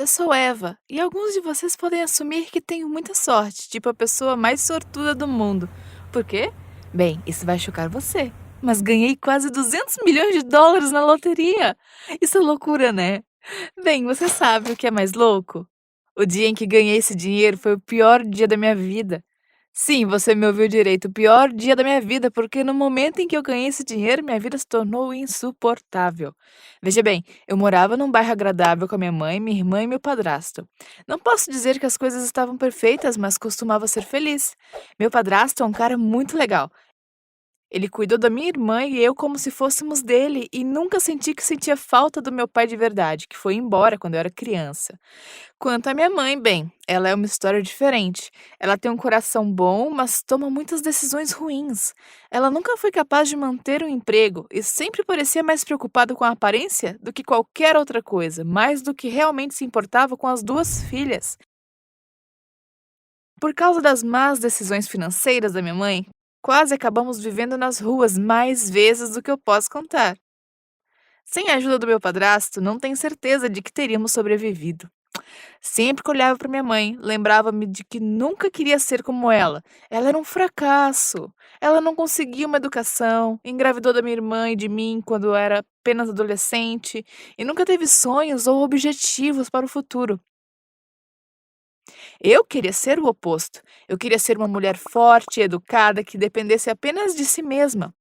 Eu sou Eva, e alguns de vocês podem assumir que tenho muita sorte, tipo a pessoa mais sortuda do mundo. Por quê? Bem, isso vai chocar você. Mas ganhei quase 200 milhões de dólares na loteria. Isso é loucura, né? Bem, você sabe o que é mais louco? O dia em que ganhei esse dinheiro foi o pior dia da minha vida. Sim, você me ouviu direito, o pior dia da minha vida, porque no momento em que eu ganhei esse dinheiro, minha vida se tornou insuportável. Veja bem, eu morava num bairro agradável com a minha mãe, minha irmã e meu padrasto. Não posso dizer que as coisas estavam perfeitas, mas costumava ser feliz. Meu padrasto é um cara muito legal. Ele cuidou da minha irmã e eu como se fôssemos dele, e nunca senti que sentia falta do meu pai de verdade, que foi embora quando eu era criança. Quanto à minha mãe, bem, ela é uma história diferente. Ela tem um coração bom, mas toma muitas decisões ruins. Ela nunca foi capaz de manter um emprego e sempre parecia mais preocupada com a aparência do que qualquer outra coisa, mais do que realmente se importava com as duas filhas. Por causa das más decisões financeiras da minha mãe, quase acabamos vivendo nas ruas mais vezes do que eu posso contar. Sem a ajuda do meu padrasto, não tenho certeza de que teríamos sobrevivido. Sempre que olhava para minha mãe, lembrava-me de que nunca queria ser como ela. Ela era um fracasso. Ela não conseguia uma educação, engravidou da minha irmã e de mim quando eu era apenas adolescente e nunca teve sonhos ou objetivos para o futuro. Eu queria ser o oposto. Eu queria ser uma mulher forte e educada que dependesse apenas de si mesma.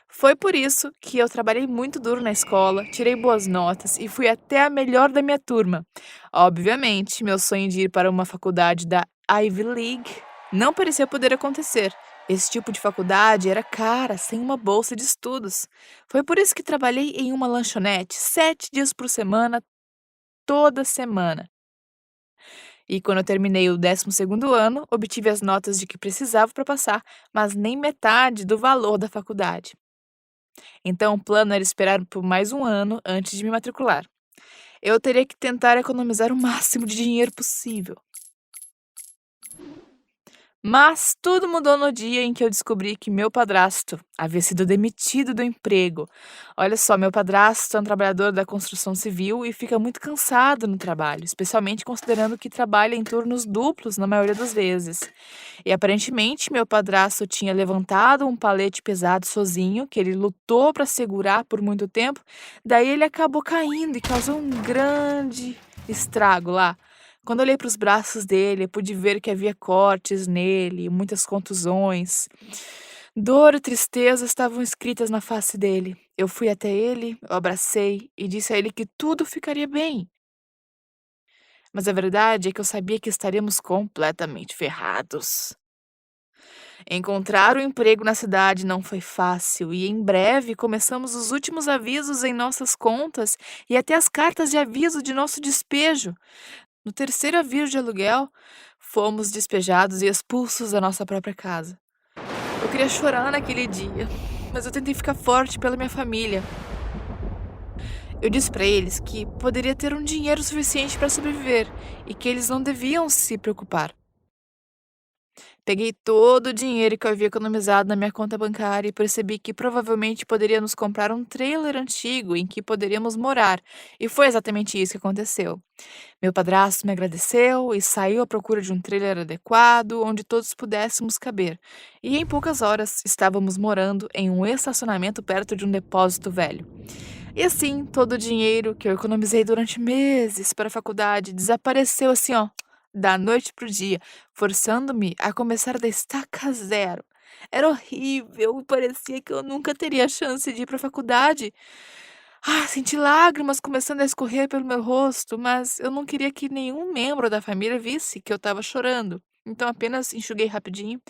Foi por isso que eu trabalhei muito duro na escola, tirei boas notas e fui até a melhor da minha turma. Obviamente, meu sonho de ir para uma faculdade da Ivy League não parecia poder acontecer. Esse tipo de faculdade era cara, sem uma bolsa de estudos. Foi por isso que trabalhei em uma lanchonete 7 dias por semana, toda semana. E quando eu terminei o 12º ano, obtive as notas de que precisava para passar, mas nem metade do valor da faculdade. Então, o plano era esperar por mais um ano antes de me matricular. Eu teria que tentar economizar o máximo de dinheiro possível. Mas tudo mudou no dia em que eu descobri que meu padrasto havia sido demitido do emprego. Olha só, meu padrasto é um trabalhador da construção civil e fica muito cansado no trabalho, especialmente considerando que trabalha em turnos duplos na maioria das vezes. E aparentemente meu padrasto tinha levantado um palete pesado sozinho, que ele lutou para segurar por muito tempo, daí ele acabou caindo e causou um grande estrago lá. Quando olhei para os braços dele, eu pude ver que havia cortes nele, muitas contusões. Dor e tristeza estavam escritas na face dele. Eu fui até ele, o abracei e disse a ele que tudo ficaria bem. Mas a verdade é que eu sabia que estaríamos completamente ferrados. Encontrar um emprego na cidade não foi fácil e em breve começamos os últimos avisos em nossas contas e até as cartas de aviso de nosso despejo. No terceiro aviso de aluguel, fomos despejados e expulsos da nossa própria casa. Eu queria chorar naquele dia, mas eu tentei ficar forte pela minha família. Eu disse para eles que poderia ter um dinheiro suficiente para sobreviver e que eles não deviam se preocupar. Peguei todo o dinheiro que eu havia economizado na minha conta bancária e percebi que provavelmente poderíamos comprar um trailer antigo em que poderíamos morar. E foi exatamente isso que aconteceu. Meu padrasto me agradeceu e saiu à procura de um trailer adequado onde todos pudéssemos caber. E em poucas horas estávamos morando em um estacionamento perto de um depósito velho. E assim, todo o dinheiro que eu economizei durante meses para a faculdade desapareceu assim, ó, da noite pro dia, forçando-me a começar da estaca zero. Era horrível, parecia que eu nunca teria chance de ir para a faculdade. Senti lágrimas começando a escorrer pelo meu rosto, mas eu não queria que nenhum membro da família visse que eu estava chorando. Então apenas enxuguei rapidinho,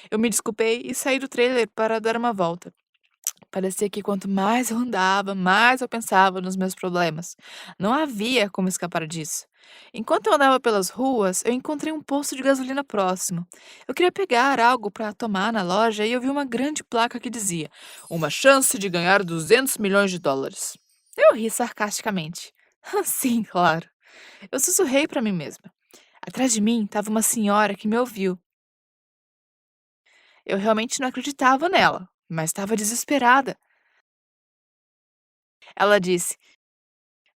eu me desculpei e saí do trailer para dar uma volta. Parecia que quanto mais eu andava, mais eu pensava nos meus problemas. Não havia como escapar disso. Enquanto eu andava pelas ruas, eu encontrei um posto de gasolina próximo. Eu queria pegar algo para tomar na loja e eu vi uma grande placa que dizia: Uma chance de ganhar 200 milhões de dólares. Eu ri sarcasticamente. Sim, claro. Eu sussurrei para mim mesma. Atrás de mim estava uma senhora que me ouviu. Eu realmente não acreditava nela, mas estava desesperada. Ela disse: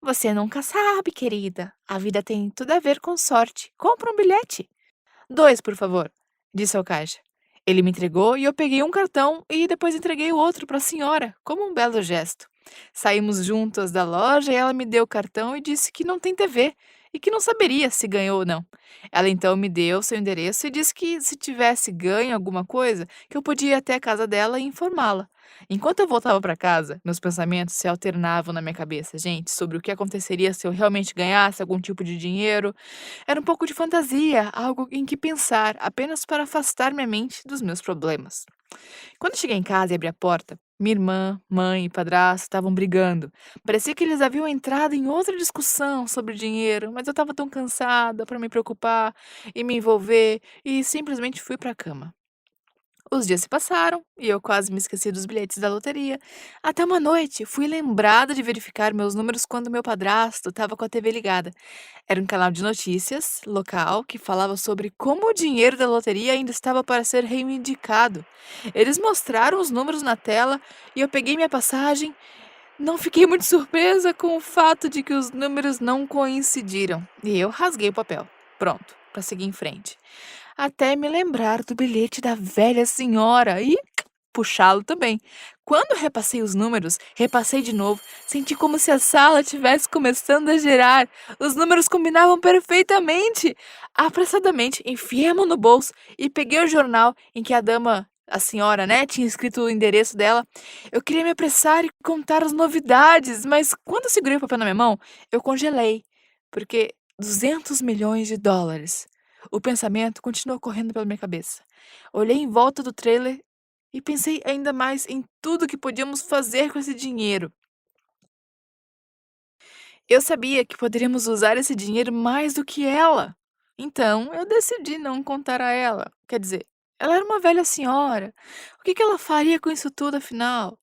Você nunca sabe, querida. A vida tem tudo a ver com sorte. Compra um bilhete. Dois, por favor, disse ao caixa. Ele me entregou e eu peguei um cartão e depois entreguei o outro para a senhora, como um belo gesto. Saímos juntas da loja e ela me deu o cartão e disse que não tem TV e que não saberia se ganhou ou não. Ela então me deu seu endereço e disse que se tivesse ganho alguma coisa, que eu podia ir até a casa dela e informá-la. Enquanto eu voltava para casa, meus pensamentos se alternavam na minha cabeça, gente, sobre o que aconteceria se eu realmente ganhasse algum tipo de dinheiro. Era um pouco de fantasia, algo em que pensar, apenas para afastar minha mente dos meus problemas. Quando cheguei em casa e abri a porta, minha irmã, mãe e padrasto estavam brigando. Parecia que eles haviam entrado em outra discussão sobre dinheiro, mas eu estava tão cansada para me preocupar e me envolver e simplesmente fui para a cama. Os dias se passaram e eu quase me esqueci dos bilhetes da loteria. Até uma noite, fui lembrada de verificar meus números quando meu padrasto estava com a TV ligada. Era um canal de notícias local que falava sobre como o dinheiro da loteria ainda estava para ser reivindicado. Eles mostraram os números na tela e eu peguei minha passagem. Não fiquei muito surpresa com o fato de que os números não coincidiram. E eu rasguei o papel. Pronto, para seguir em frente. Até me lembrar do bilhete da velha senhora e puxá-lo também. Quando repassei os números, repassei de novo, senti como se a sala estivesse começando a girar. Os números combinavam perfeitamente. Apressadamente, enfiei a mão no bolso e peguei o jornal em que a dama, a senhora, né, tinha escrito o endereço dela. Eu queria me apressar e contar as novidades, mas quando eu segurei o papel na minha mão, eu congelei, porque 200 milhões de dólares. O pensamento continuou correndo pela minha cabeça. Olhei em volta do trailer e pensei ainda mais em tudo que podíamos fazer com esse dinheiro. Eu sabia que poderíamos usar esse dinheiro mais do que ela. Então, eu decidi não contar a ela. Quer dizer, ela era uma velha senhora. O que ela faria com isso tudo, afinal?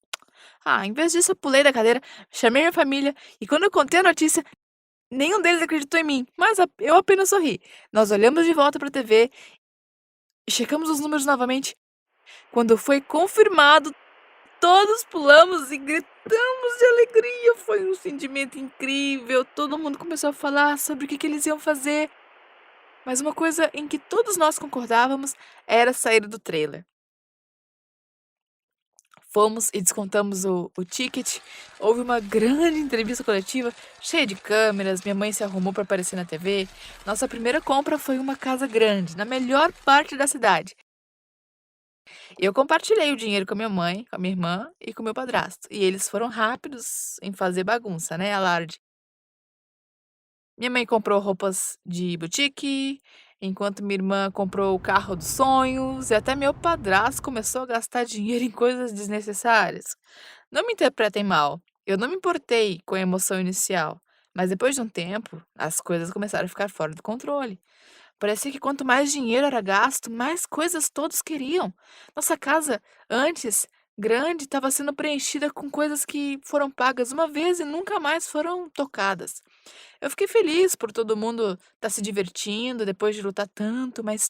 Em vez disso, eu pulei da cadeira, chamei minha família e quando eu contei a notícia, nenhum deles acreditou em mim, mas eu apenas sorri. Nós olhamos de volta para a TV e checamos os números novamente. Quando foi confirmado, todos pulamos e gritamos de alegria. Foi um sentimento incrível. Todo mundo começou a falar sobre o que eles iam fazer. Mas uma coisa em que todos nós concordávamos era sair do trailer. Fomos e descontamos o ticket. Houve uma grande entrevista coletiva, cheia de câmeras. Minha mãe se arrumou para aparecer na TV. Nossa primeira compra foi uma casa grande, na melhor parte da cidade. Eu compartilhei o dinheiro com a minha mãe, com a minha irmã e com o meu padrasto. E eles foram rápidos em fazer bagunça, né, alarde. Minha mãe comprou roupas de boutique, enquanto minha irmã comprou o carro dos sonhos, e até meu padrasto começou a gastar dinheiro em coisas desnecessárias. Não me interpretem mal, eu não me importei com a emoção inicial, mas depois de um tempo, as coisas começaram a ficar fora do controle. Parecia que quanto mais dinheiro era gasto, mais coisas todos queriam. Nossa casa, antes grande, estava sendo preenchida com coisas que foram pagas uma vez e nunca mais foram tocadas. Eu fiquei feliz por todo mundo estar se divertindo depois de lutar tanto, mas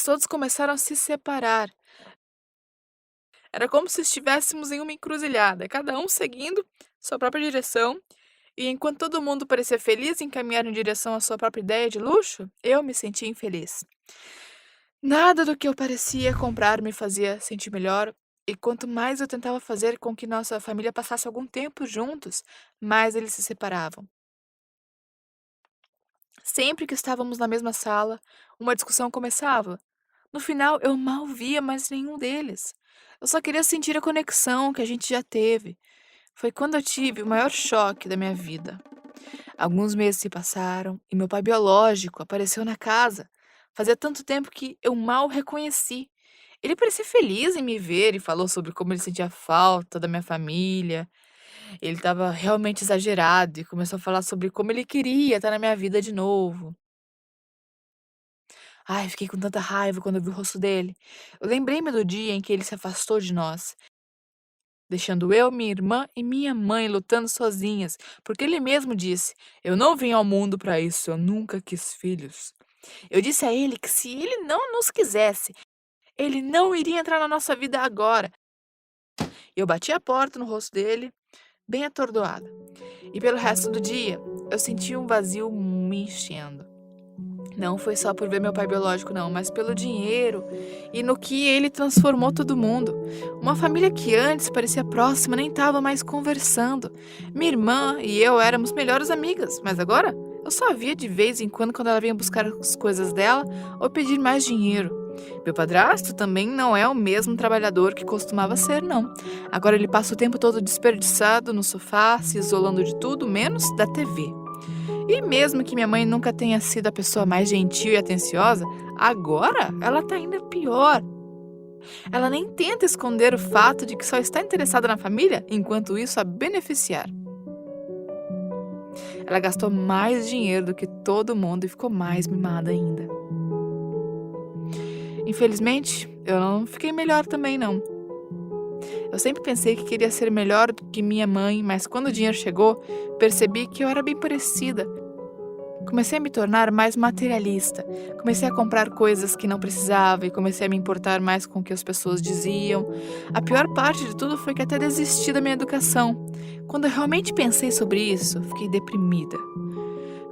todos começaram a se separar. Era como se estivéssemos em uma encruzilhada, cada um seguindo sua própria direção, e enquanto todo mundo parecia feliz em caminhar em direção à sua própria ideia de luxo, eu me sentia infeliz. Nada do que eu parecia comprar me fazia sentir melhor, e quanto mais eu tentava fazer com que nossa família passasse algum tempo juntos, mais eles se separavam. Sempre que estávamos na mesma sala, uma discussão começava. No final, eu mal via mais nenhum deles. Eu só queria sentir a conexão que a gente já teve. Foi quando eu tive o maior choque da minha vida. Alguns meses se passaram e meu pai biológico apareceu na casa. Fazia tanto tempo que eu mal o reconheci. Ele parecia feliz em me ver e falou sobre como ele sentia falta da minha família. Ele estava realmente exagerado e começou a falar sobre como ele queria estar na minha vida de novo. Ai, fiquei com tanta raiva quando eu vi o rosto dele. Eu lembrei-me do dia em que ele se afastou de nós, deixando eu, minha irmã e minha mãe lutando sozinhas, porque ele mesmo disse: Eu não vim ao mundo para isso, eu nunca quis filhos. Eu disse a ele que se ele não nos quisesse, ele não iria entrar na nossa vida agora. Eu bati a porta no rosto dele, bem atordoada. E pelo resto do dia, eu senti um vazio me enchendo. Não foi só por ver meu pai biológico, não, mas pelo dinheiro e no que ele transformou todo mundo. Uma família que antes parecia próxima nem estava mais conversando. Minha irmã e eu éramos melhores amigas, mas agora eu só via de vez em quando ela vinha buscar as coisas dela ou pedir mais dinheiro. Meu padrasto também não é o mesmo trabalhador que costumava ser, não. Agora ele passa o tempo todo desperdiçado no sofá, se isolando de tudo, menos da TV. E mesmo que minha mãe nunca tenha sido a pessoa mais gentil e atenciosa, agora ela tá ainda pior. Ela nem tenta esconder o fato de que só está interessada na família, enquanto isso a beneficiar. Ela gastou mais dinheiro do que todo mundo e ficou mais mimada ainda. Infelizmente, eu não fiquei melhor também não. Eu sempre pensei que queria ser melhor do que minha mãe, mas quando o dinheiro chegou, percebi que eu era bem parecida. Comecei a me tornar mais materialista. Comecei a comprar coisas que não precisava e comecei a me importar mais com o que as pessoas diziam. A pior parte de tudo foi que até desisti da minha educação. Quando eu realmente pensei sobre isso, fiquei deprimida.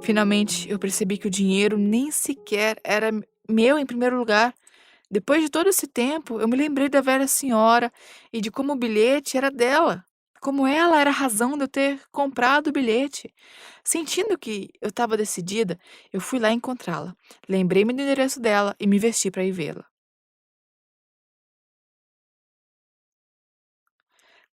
Finalmente, eu percebi que o dinheiro nem sequer era meu em primeiro lugar. Depois de todo esse tempo, eu me lembrei da velha senhora e de como o bilhete era dela. Como ela era a razão de eu ter comprado o bilhete. Sentindo que eu estava decidida, eu fui lá encontrá-la. Lembrei-me do endereço dela e me vesti para ir vê-la.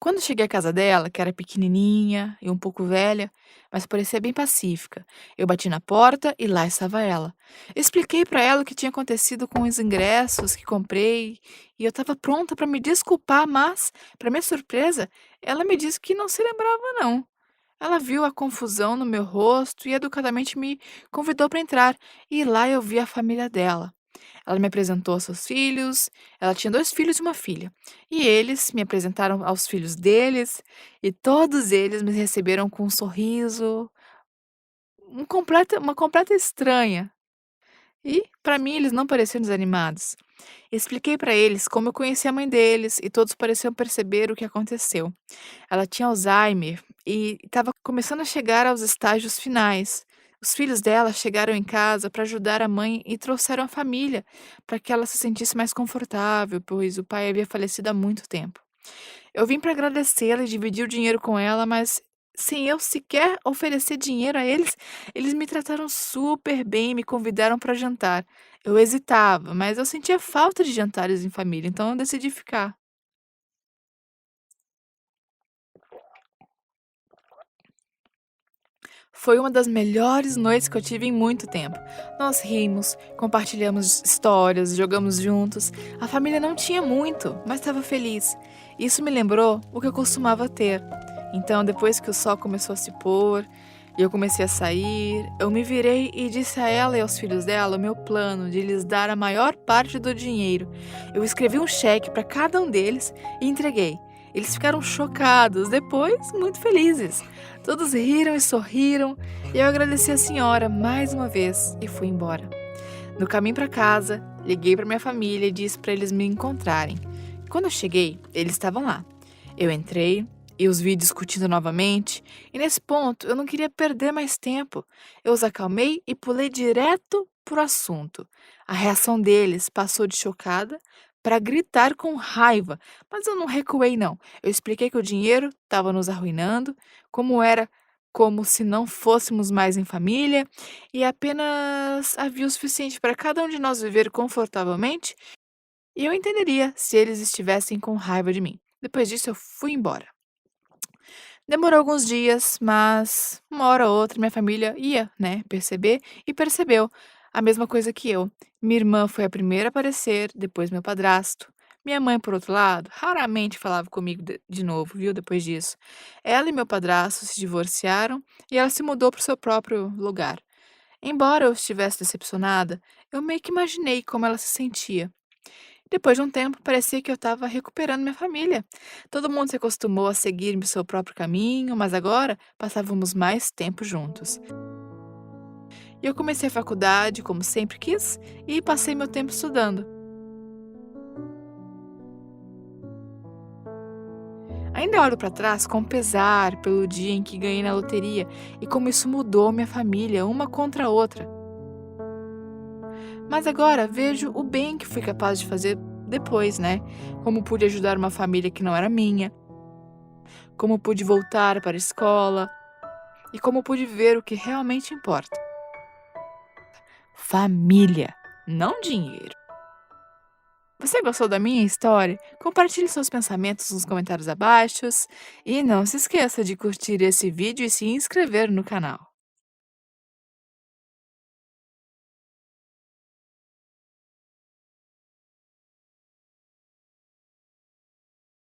Quando cheguei à casa dela, que era pequenininha e um pouco velha, mas parecia bem pacífica, eu bati na porta e lá estava ela. Expliquei para ela o que tinha acontecido com os ingressos que comprei e eu estava pronta para me desculpar, mas, para minha surpresa, ela me disse que não se lembrava, não. Ela viu a confusão no meu rosto e educadamente me convidou para entrar, e lá eu vi a família dela. Ela me apresentou aos seus filhos, ela tinha 2 filhos e uma filha. E eles me apresentaram aos filhos deles, e todos eles me receberam com um sorriso, uma completa estranha. E, para mim, eles não pareciam desanimados. Expliquei para eles como eu conheci a mãe deles, e todos pareciam perceber o que aconteceu. Ela tinha Alzheimer e estava começando a chegar aos estágios finais. Os filhos dela chegaram em casa para ajudar a mãe e trouxeram a família para que ela se sentisse mais confortável, pois o pai havia falecido há muito tempo. Eu vim para agradecê-la e dividir o dinheiro com ela, mas sem eu sequer oferecer dinheiro a eles, eles me trataram super bem e me convidaram para jantar. Eu hesitava, mas eu sentia falta de jantares em família, então eu decidi ficar. Foi uma das melhores noites que eu tive em muito tempo. Nós rimos, compartilhamos histórias, jogamos juntos. A família não tinha muito, mas estava feliz. Isso me lembrou o que eu costumava ter. Então, depois que o sol começou a se pôr e eu comecei a sair, eu me virei e disse a ela e aos filhos dela o meu plano de lhes dar a maior parte do dinheiro. Eu escrevi um cheque para cada um deles e entreguei. Eles ficaram chocados, depois muito felizes. Todos riram e sorriram, e eu agradeci a senhora mais uma vez e fui embora. No caminho para casa, liguei para minha família e disse para eles me encontrarem. Quando eu cheguei, eles estavam lá. Eu entrei e os vi discutindo novamente, e nesse ponto eu não queria perder mais tempo. Eu os acalmei e pulei direto pro assunto. A reação deles passou de chocada para gritar com raiva, mas eu não recuei não. Eu expliquei que o dinheiro estava nos arruinando, como era como se não fôssemos mais em família e apenas havia o suficiente para cada um de nós viver confortavelmente, e eu entenderia se eles estivessem com raiva de mim. Depois disso eu fui embora. Demorou alguns dias, mas uma hora ou outra minha família ia, né, perceber e percebeu a mesma coisa que eu. Minha irmã foi a primeira a aparecer, depois meu padrasto. Minha mãe, por outro lado, raramente falava comigo de novo, viu, depois disso. Ela e meu padrasto se divorciaram e ela se mudou para o seu próprio lugar. Embora eu estivesse decepcionada, eu meio que imaginei como ela se sentia. Depois de um tempo, parecia que eu estava recuperando minha família. Todo mundo se acostumou a seguir seu próprio caminho, mas agora passávamos mais tempo juntos. E eu comecei a faculdade, como sempre quis, e passei meu tempo estudando. Ainda olho para trás com pesar pelo dia em que ganhei na loteria e como isso mudou minha família uma contra a outra. Mas agora vejo o bem que fui capaz de fazer depois, né? Como pude ajudar uma família que não era minha, como pude voltar para a escola e como pude ver o que realmente importa: família, não dinheiro. Você gostou da minha história? Compartilhe seus pensamentos nos comentários abaixo e não se esqueça de curtir esse vídeo e se inscrever no canal.